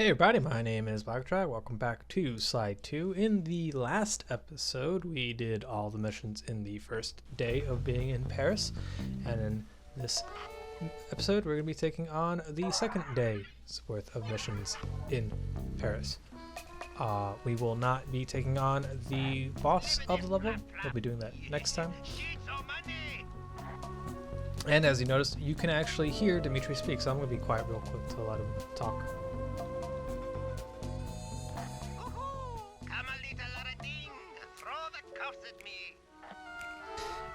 Hey everybody, my name is BlakJak. Welcome back to Slide 2. In the last episode, we did all the missions in the first day of being in Paris. And in this episode, we're going to be taking on the second day's worth of missions in Paris. We will not be taking on the boss of the level. We'll be doing that next time. And as you noticed, you can actually hear Dimitri speak, so I'm going to be quiet real quick to let him talk.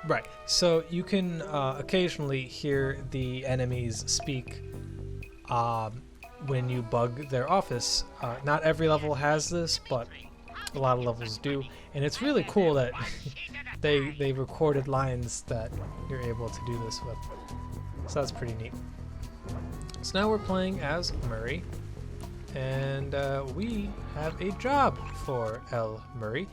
Right, so you can occasionally hear the enemies speak when you bug their office. Not every level has this, but a lot of levels do, and it's really cool that they recorded lines that you're able to do this with. So that's pretty neat. So now we're playing as Murray, and we have a job for L. Murray,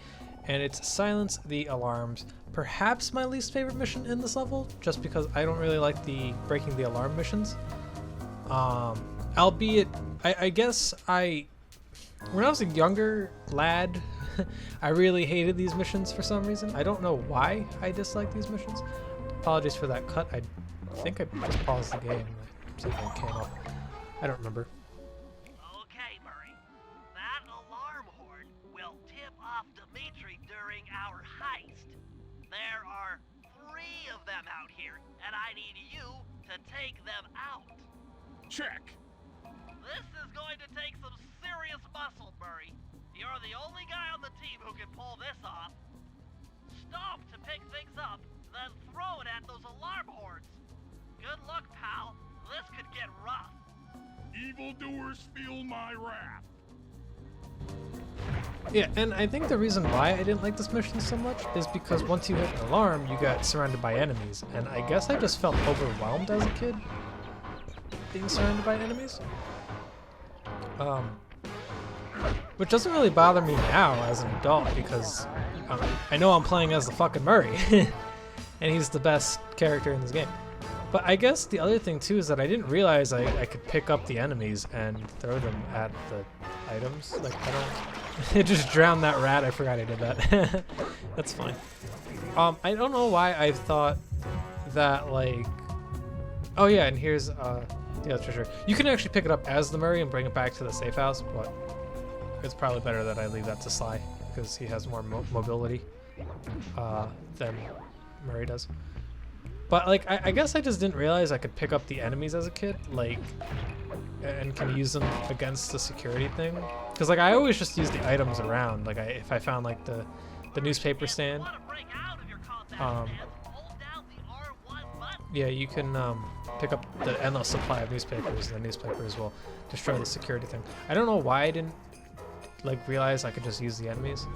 and it's silence the alarms. Perhaps my least favorite mission in this level, just because I don't really like the breaking the alarm missions. Albeit, I guess when I was a younger lad, I really hated these missions for some reason. I don't know why I dislike these missions. Apologies for that cut. I think I just paused the game. See if it came up. I don't remember. Okay, Murray. That alarm horn will tip off Dimitri during our heist. There are 3 of them out here, and I need you to take them out. Check. This is going to take some serious muscle, Murray. You're the only guy on the team who can pull this off. Stop to pick things up, then throw it at those alarm horns. Good luck, pal. This could get rough. Evildoers feel my wrath. Yeah, and I think the reason why I didn't like this mission so much is because once you hit an alarm, you got surrounded by enemies, and I guess I just felt overwhelmed as a kid being surrounded by enemies. Which doesn't really bother me now as an adult, because I know I'm playing as the fucking Murray, and he's the best character in this game. But I guess the other thing too is that I didn't realize I could pick up the enemies and throw them at the items. Like, it just drowned that rat. I forgot I did that. That's fine. I don't know why I thought that, like, oh yeah, and here's the other treasure. You can actually pick it up as the Murray and bring it back to the safe house, but it's probably better that I leave that to Sly because he has more mobility than Murray does. But like, I guess I just didn't realize I could pick up the enemies as a kid, like, and can use them against the security thing. Because like, I always just use the items around. Like, if I found like the newspaper stand, yeah, you can pick up the endless supply of newspapers. And the newspapers will destroy the security thing. I don't know why I didn't like realize I could just use the enemies.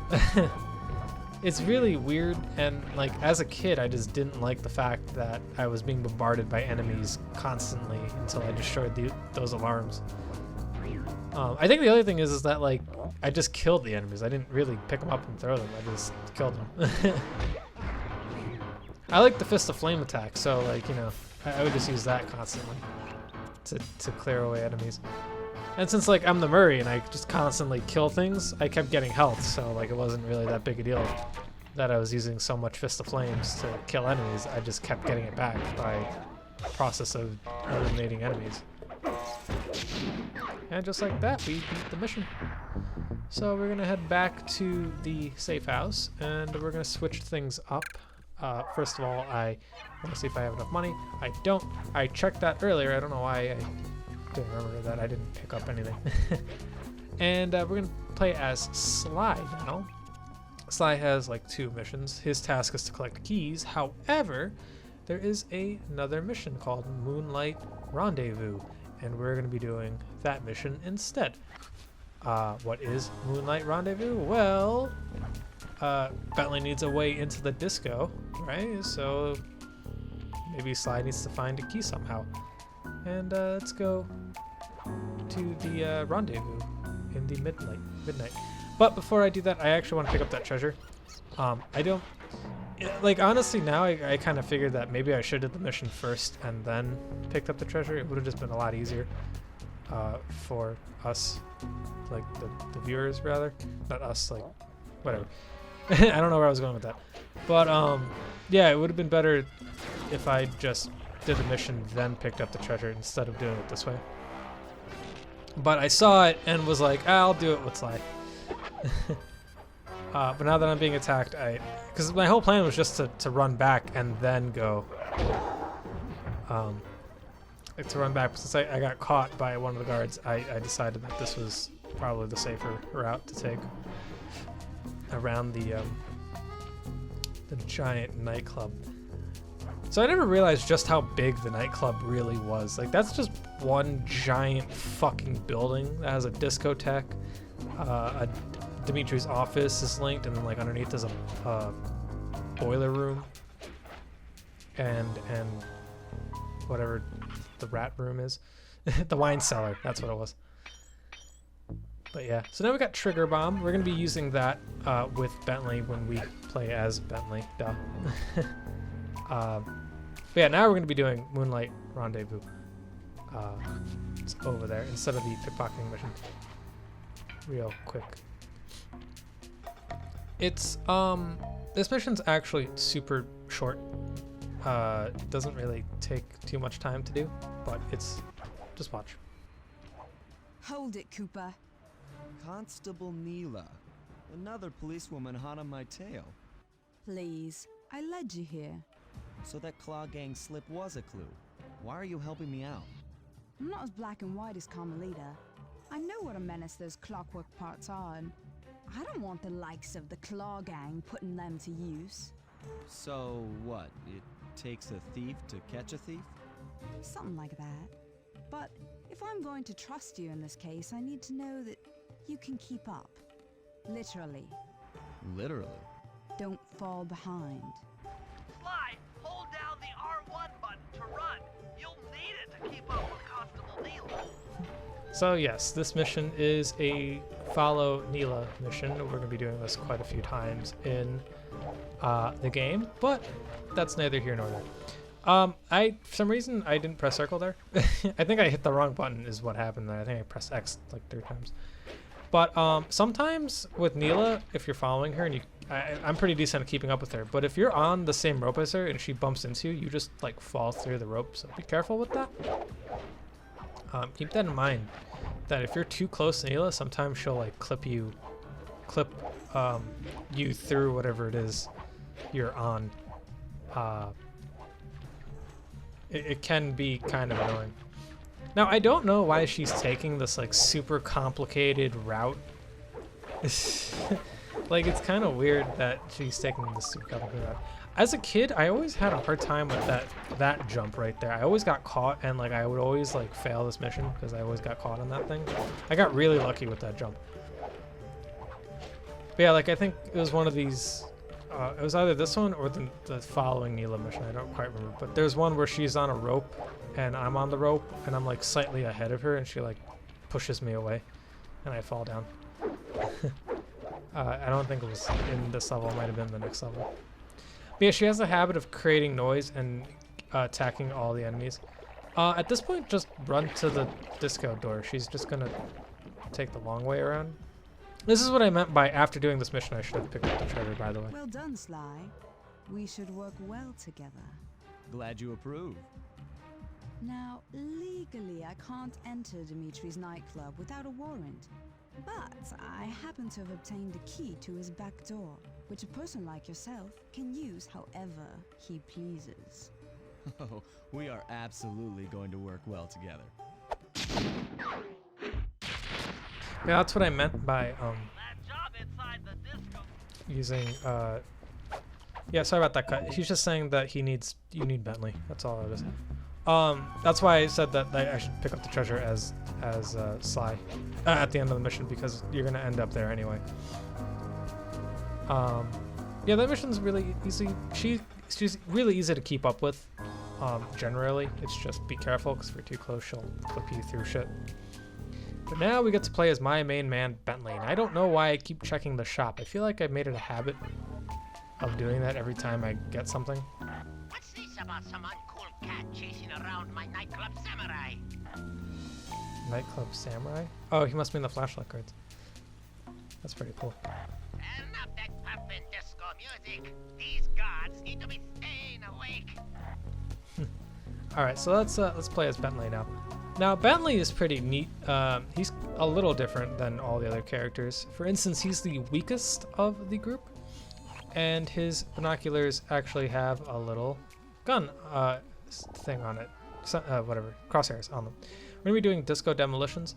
It's really weird, and like as a kid I just didn't like the fact that I was being bombarded by enemies constantly until I destroyed those alarms. I think the other thing is that like I just killed the enemies. I didn't really pick them up and throw them, I just killed them. I like the Fist of Flame attack, so like, you know, I would just use that constantly to clear away enemies. And since like I'm the Murray and I just constantly kill things, I kept getting health, so like it wasn't really that big a deal that I was using so much Fist of Flames to kill enemies. I just kept getting it back by process of eliminating enemies. And just like that, we beat the mission. So we're gonna head back to the safe house and we're gonna switch things up. First of all, I want to see if I have enough money. I don't. I checked that earlier. I don't know why I didn't remember that I didn't pick up anything. And we're gonna play as Sly now. Sly has like 2 missions. His task is to collect keys. However, there is another mission called Moonlight Rendezvous, and we're gonna be doing that mission instead. What is Moonlight Rendezvous? Well, Bentley needs a way into the disco, right? So maybe Sly needs to find a key somehow. And let's go to the rendezvous in the midnight. But before I do that, I actually want to pick up that treasure. I don't, like, honestly now I kind of figured that maybe I should have did the mission first and then picked up the treasure. It would have just been a lot easier. for us, like the viewers rather, not us, like whatever. I don't know where I was going with that, but yeah, it would have been better if I just did the mission then picked up the treasure instead of doing it this way. But I saw it and was like, I'll do it with Sly. But now that I'm being attacked, because my whole plan was just to run back and then go, like to run back. Since I got caught by one of the guards, I decided that this was probably the safer route to take around the giant nightclub. So I never realized just how big the nightclub really was. Like, that's just one giant fucking building that has a discotheque. Dimitri's office is linked, and then like underneath there's a boiler room, and whatever the rat room is, the wine cellar. That's what it was. But yeah, so now we got Trigger Bomb. We're gonna be using that with Bentley when we play as Bentley. Duh. But yeah, now we're gonna be doing Moonlight Rendezvous. It's over there instead of the pickpocketing mission. Real quick. It's this mission's actually super short. Doesn't really take too much time to do, but it's just watch. Hold it, Cooper. Constable Neela. Another policewoman hot on my tail. Please, I led you here. So that Claw Gang slip was a clue. Why are you helping me out? I'm not as black and white as Carmelita. I know what a menace those clockwork parts are, and I don't want the likes of the Claw Gang putting them to use. So what? It takes a thief to catch a thief? Something like that. But if I'm going to trust you in this case, I need to know that you can keep up. Literally. Literally? Don't fall behind. Sly, hold down the R1 button to run. You'll need it to keep up with Constable Neela. So yes, this mission is a follow Neela mission. We're going to be doing this quite a few times in the game, but that's neither here nor there. For some reason, I didn't press circle there. I think I hit the wrong button is what happened there. I think I pressed X like 3 times. But sometimes with Neela, if you're following her, and I'm pretty decent at keeping up with her, but if you're on the same rope as her and she bumps into you, you just like fall through the rope, so be careful with that. Keep that in mind, that if you're too close to Neela, sometimes she'll like clip you through whatever it is you're on. It can be kind of annoying. Now, I don't know why she's taking this like super complicated route. Like, it's kind of weird that she's taking this super complicated route. As a kid, I always had a hard time with that jump right there. I always got caught, and like I would always like fail this mission because I always got caught on that thing. I got really lucky with that jump. But yeah, like I think it was one of these. It was either this one or the following Neela mission. I don't quite remember. But there's one where she's on a rope, and I'm on the rope, and I'm like slightly ahead of her, and she like pushes me away, and I fall down. I don't think it was in this level. It might have been the next level. But yeah, she has a habit of creating noise and attacking all the enemies. At this point, just run to the disco door. She's just gonna take the long way around. This is what I meant by after doing this mission, I should have picked up the treasure, by the way. Well done, Sly. We should work well together. Glad you approve. Now, legally, I can't enter Dimitri's nightclub without a warrant. But I happen to have obtained a key to his back door, which a person like yourself can use however he pleases. Oh, we are absolutely going to work well together. Yeah, that's what I meant by That job inside the disco. using yeah, sorry about that cut. He's just saying that you need Bentley. That's all it is. That's why I said that I should pick up the treasure as Sly at the end of the mission, because you're gonna end up there anyway. Yeah, that mission's really easy. She's really easy to keep up with. Generally, it's just be careful, because if you're too close, she'll clip you through shit. But now we get to play as my main man, Bentley, and I don't know why I keep checking the shop. I feel like I've made it a habit of doing that every time I get something. What's this about some uncool cat chasing around my nightclub samurai? Nightclub Samurai? Oh, he must be in the flashlight cards. That's pretty cool. Enough that pumping disco music. These gods need to be staying awake. All right, so let's play as Bentley now. Now Bentley is pretty neat. He's a little different than all the other characters. For instance, he's the weakest of the group, and his binoculars actually have a little gun thing on it. So, whatever, crosshairs on them. We're gonna be doing disco demolitions.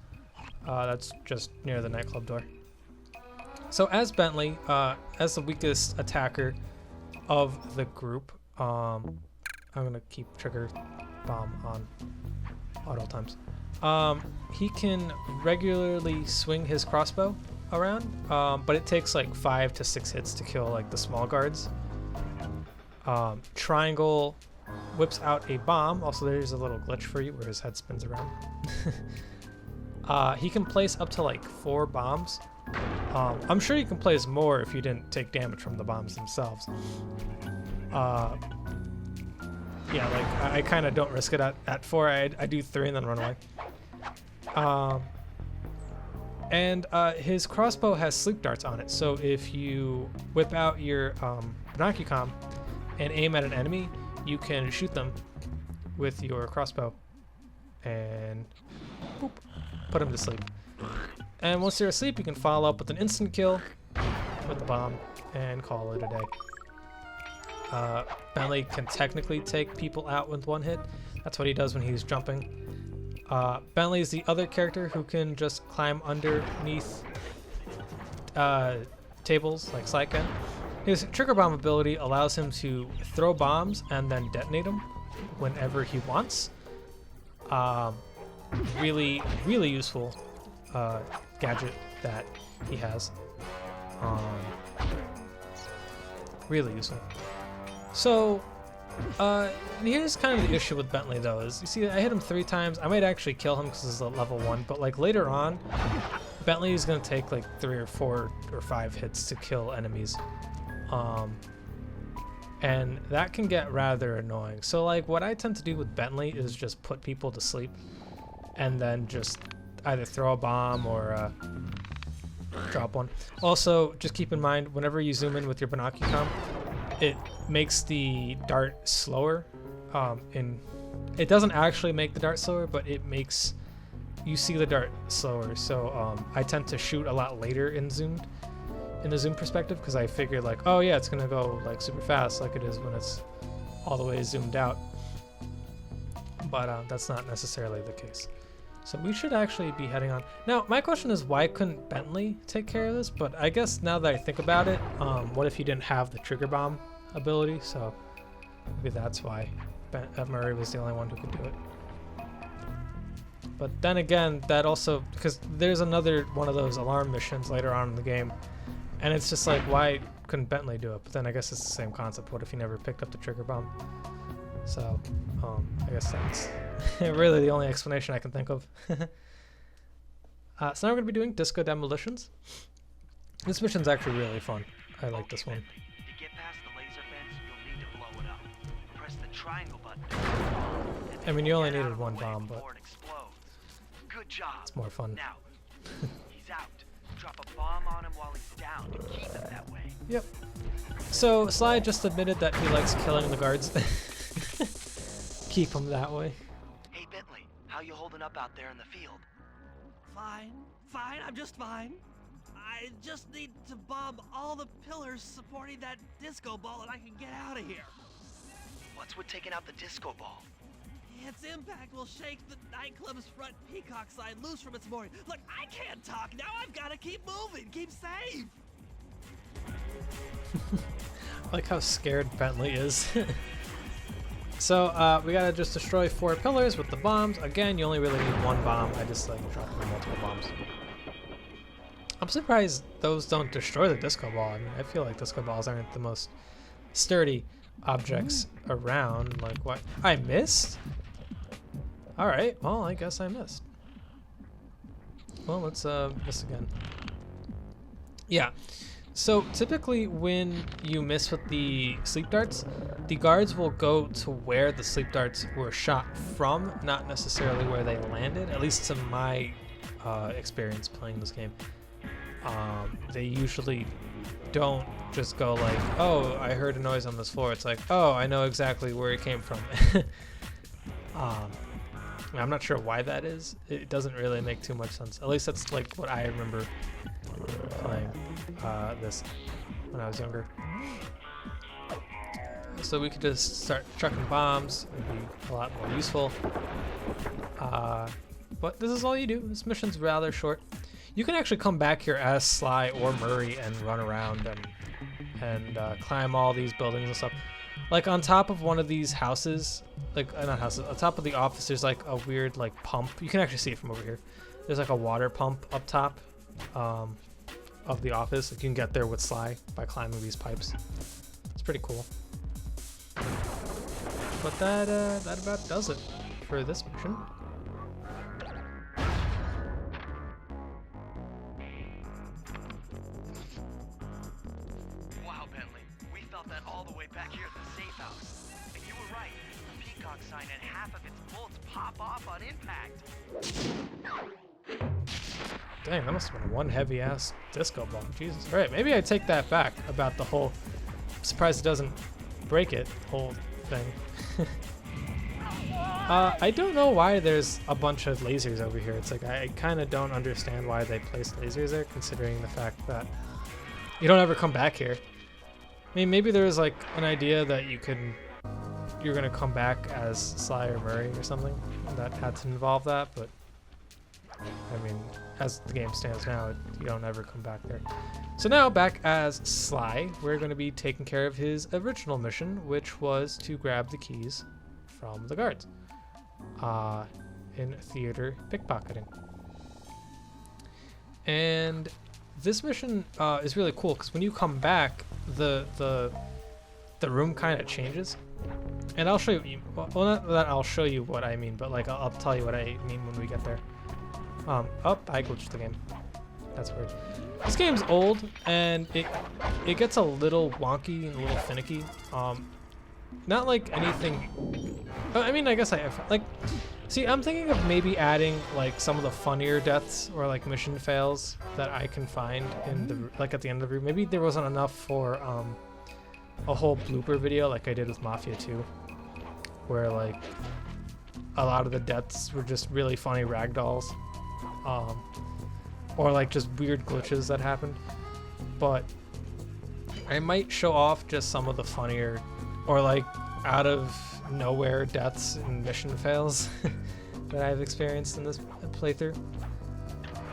That's just near the nightclub door. So as Bentley, as the weakest attacker of the group, I'm gonna keep trigger bomb on auto times. He can regularly swing his crossbow around, but it takes like 5 to 6 hits to kill like the small guards. Triangle whips out a bomb. Also, there's a little glitch for you where his head spins around. He can place up to like 4 bombs. I'm sure you can place more if you didn't take damage from the bombs themselves. Yeah, like I kind of don't risk it at 4. I do 3 and then run away. And his crossbow has sleep darts on it, so if you whip out your binocular and aim at an enemy, you can shoot them with your crossbow and boop, put them to sleep. And once they're asleep, you can follow up with an instant kill with the bomb and call it a day. Bentley can technically take people out with 1 hit. That's what he does when he's jumping. Bentley is the other character who can just climb underneath tables like Sly can. His trigger bomb ability allows him to throw bombs and then detonate them whenever he wants. Really, really useful gadget that he has. Really useful. So, here's kind of the issue with Bentley though, is you see I hit him 3 times. I might actually kill him because he's a level 1, but like later on, Bentley is gonna take like 3 or 4 or 5 hits to kill enemies. And that can get rather annoying. So like what I tend to do with Bentley is just put people to sleep and then just either throw a bomb or drop one. Also, just keep in mind, whenever you zoom in with your binocular, it makes the dart slower. It doesn't actually make the dart slower, but it makes you see the dart slower. So I tend to shoot a lot later in the zoom perspective, because I figure like, oh yeah, it's gonna go like super fast like it is when it's all the way zoomed out. But that's not necessarily the case. So we should actually be heading on. Now, my question is, why couldn't Bentley take care of this? But I guess now that I think about it, what if he didn't have the trigger bomb ability? So maybe that's why Murray was the only one who could do it. But then again, that also, because there's another one of those alarm missions later on in the game, and it's just like, why couldn't Bentley do it? But then I guess it's the same concept. What if he never picked up the trigger bomb? So I guess that's really the only explanation I can think of. So now we're going to be doing disco demolitions. This mission's actually really fun. I like this one. To get past the laser fence, you'll need to blow it up. Press the triangle button. I mean, you only needed 1 bomb, but good job. it's more fun. Now, he's out. Drop a bomb on him while he's down and keep it that way. Yep. So Sly just admitted that he likes killing the guards. Keep them that way. Hey Bentley, how you holding up out there in the field? Fine, I'm just fine. I just need to bomb all the pillars supporting that disco ball and I can get out of here. What's with taking out the disco ball? Its impact will shake the nightclub's front peacock sign loose from its mooring. Look, I can't talk now. I've got to keep moving, keep safe. I like how scared Bentley is. So we gotta just destroy 4 pillars with the bombs. Again, you only really need 1 bomb. I just like dropping multiple bombs. I'm surprised those don't destroy the disco ball. I mean, I feel like disco balls aren't the most sturdy objects around. Like, what? I missed? Alright, well, I guess I missed. Well, let's miss again. Yeah. So typically when you miss with the sleep darts, the guards will go to where the sleep darts were shot from, not necessarily where they landed, at least in my experience playing this game. They usually don't just go like, oh, I heard a noise on this floor. It's like, oh, I know exactly where it came from. I'm not sure why that is. It doesn't really make too much sense. At least that's like what I remember playing this when I was younger. So we could just start chucking bombs. It'd be a lot more useful. But this is all you do. This mission's rather short. You can actually come back here as Sly or Murray and run around and climb all these buildings and stuff. Like on top of one of these houses, like not houses, on top of the office, there's like a weird like pump. You can actually see it from over here. There's like a water pump up top of the office. You can get there with Sly by climbing these pipes. It's pretty cool. But that about does it for this mission. Wow, Bentley. We felt that all the way back here at the safe house. And you were right. The peacock sign had half of its bolts pop off on impact. Dang, that must have been one heavy ass disco ball. Jesus. All right, maybe I take that back about the whole. I'm surprised it doesn't break it. Whole thing. I don't know why there's a bunch of lasers over here. It's like I kind of don't understand why they placed lasers there, considering the fact that you don't ever come back here. I mean, maybe there was like an idea that you're gonna come back as Sly or Murray or something that had to involve that, but I mean, as the game stands now, you don't ever come back there. So now back as Sly, we're going to be taking care of his original mission, which was to grab the keys from the guards in theater pickpocketing. And this mission is really cool because when you come back, the room kind of changes. And I'll show you. Well, not that I'll show you what I mean, but like I'll tell you what I mean when we get there. I glitched the game. That's weird. This game's old and it gets a little wonky and a little finicky. Not like anything. I mean, I guess see, I'm thinking of maybe adding like some of the funnier deaths or like mission fails that I can find in the like at the end of the room. Maybe there wasn't enough for a whole blooper video like I did with Mafia 2, where like a lot of the deaths were just really funny ragdolls. Or like just weird glitches that happened. But I might show off just some of the funnier or like out of nowhere deaths and mission fails that I've experienced in this playthrough.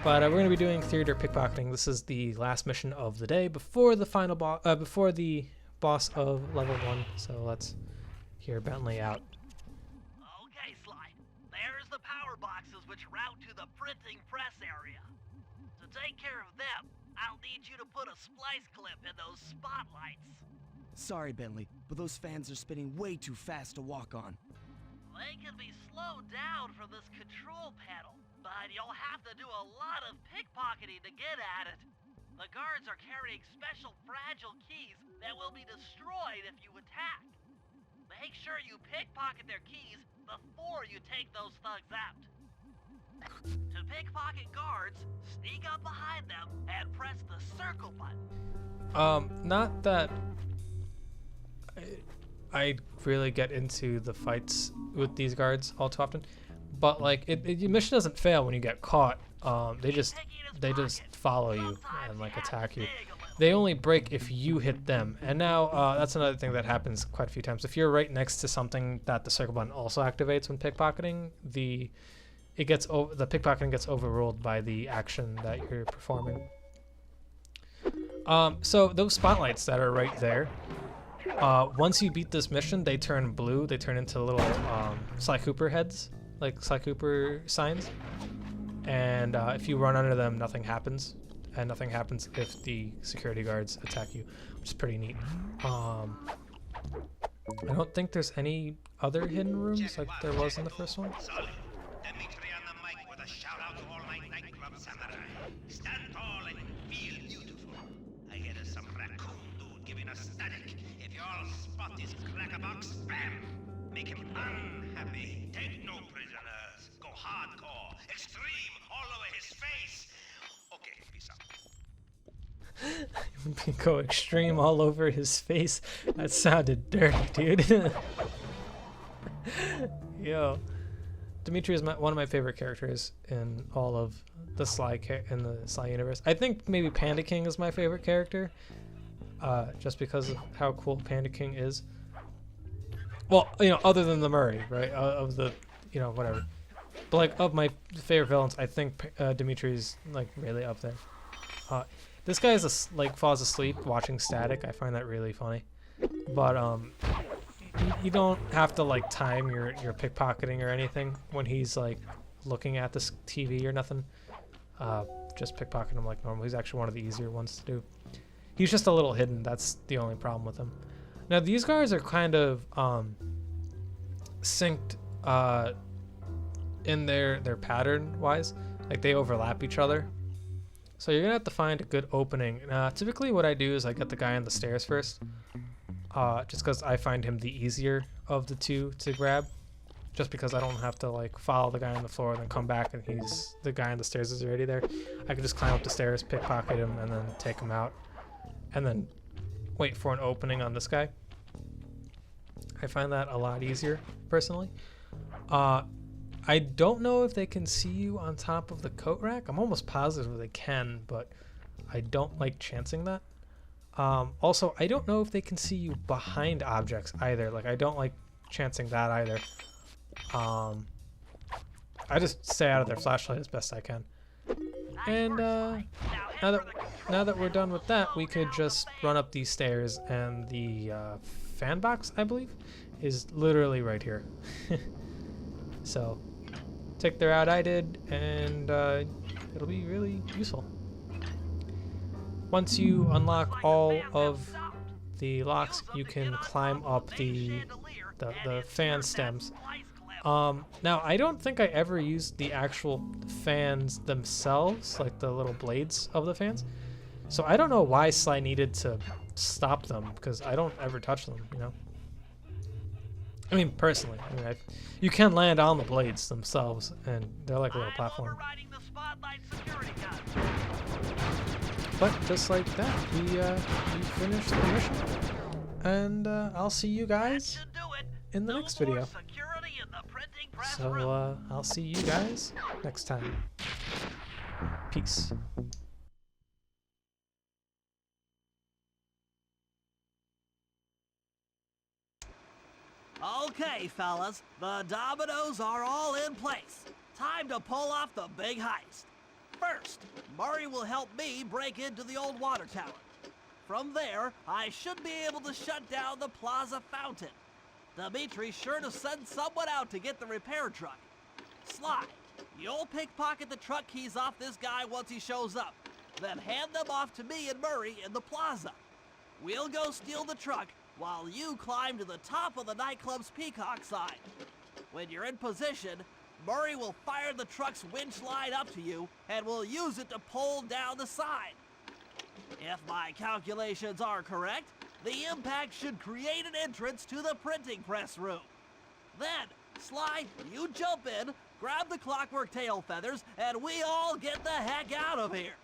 But we're going to be doing theater pickpocketing. This is the last mission of the day before the final before the boss of level 1. So let's hear Bentley out. Okay, Sly. There's the power boxes which route to the printing press area. To take care of them, I'll need you to put a splice clip in those spotlights. Sorry, Bentley, but those fans are spinning way too fast to walk on. They can be slowed down from this control panel, but you'll have to do a lot of pickpocketing to get at it. The guards are carrying special fragile keys that will be destroyed if you attack. Make sure you pickpocket their keys before you take those thugs out. To pickpocket guards, sneak up behind them and press the circle button. Not that I really get into the fights with these guards all too often, but like your mission doesn't fail when you get caught. They just follow you and like attack you. They only break if you hit them. And now that's another thing that happens quite a few times. If you're right next to something that the circle button also activates when pickpocketing, the pickpocketing gets overruled by the action that you're performing. So those spotlights that are right there, once you beat this mission, they turn blue. They turn into little Sly Cooper heads, like Sly Cooper signs. And if you run under them, nothing happens. And nothing happens if the security guards attack you, which is pretty neat. I don't think there's any other hidden rooms like there was in the first one. Solid. Dimitri on the mic with a shout out to all my nightclub samurai. Stand tall and feel beautiful. I get a Your spot is crackerbox spam. Make him unhappy. Take no prisoners. Go hardcore. Extreme all over his face. Okay, peace out. Go extreme all over his face. That sounded dirty, dude. Yo, Dimitri is one of my favorite characters in all of the Sly universe. I think maybe Panda King is my favorite character, just because of how cool Panda King is. Well, you know, other than the Murray, right? Of the, you know, whatever. But like of my favorite villains, I think Dimitri's like really up there. This guy is like falls asleep watching Static. I find that really funny. But you don't have to like time your pickpocketing or anything when he's like looking at this TV or nothing. Just pickpocket him like normal. He's actually one of the easier ones to do. He's just a little hidden. That's the only problem with him. Now these guys are kind of synced in their pattern wise. Like they overlap each other. So you're gonna have to find a good opening. Typically what I do is I get the guy on the stairs first. Just because I find him the easier of the two to grab. Just because I don't have to like follow the guy on the floor and then come back and the guy on the stairs is already there. I can just climb up the stairs, pickpocket him, and then take him out. And then wait for an opening on this guy. I find that a lot easier, personally. I don't know if they can see you on top of the coat rack. I'm almost positive they can, but I don't like chancing that. Also, I don't know if they can see you behind objects either. Like, I don't like chancing that either. I just stay out of their flashlight as best I can. And now that we're done with that, we could just run up these stairs, and the fan box, I believe, is literally right here. So take the route I did, and it'll be really useful. Once you unlock all of the locks, you can climb up the fan stems. Now, I don't think I ever used the actual fans themselves, like the little blades of the fans. So I don't know why Sly needed to stop them, because I don't ever touch them, you know? I mean, personally. I mean, you can land on the blades themselves, and they're like a little platform. But just like that, we finished the mission. And I'll see you guys in the next video. So I'll see you guys next time. Peace. Okay, fellas, the dominoes are all in place. Time to pull off the big heist. First, Murray will help me break into the old water tower. From there, I should be able to shut down the plaza fountain. Dimitri's sure to send someone out to get the repair truck. Sly, you'll pickpocket the truck keys off this guy once he shows up, then hand them off to me and Murray in the plaza. We'll go steal the truck while you climb to the top of the nightclub's peacock sign. When you're in position, Murray will fire the truck's winch line up to you and will use it to pull down the sign. If my calculations are correct, the impact should create an entrance to the printing press room. Then, Sly, you jump in, grab the clockwork tail feathers, and we all get the heck out of here.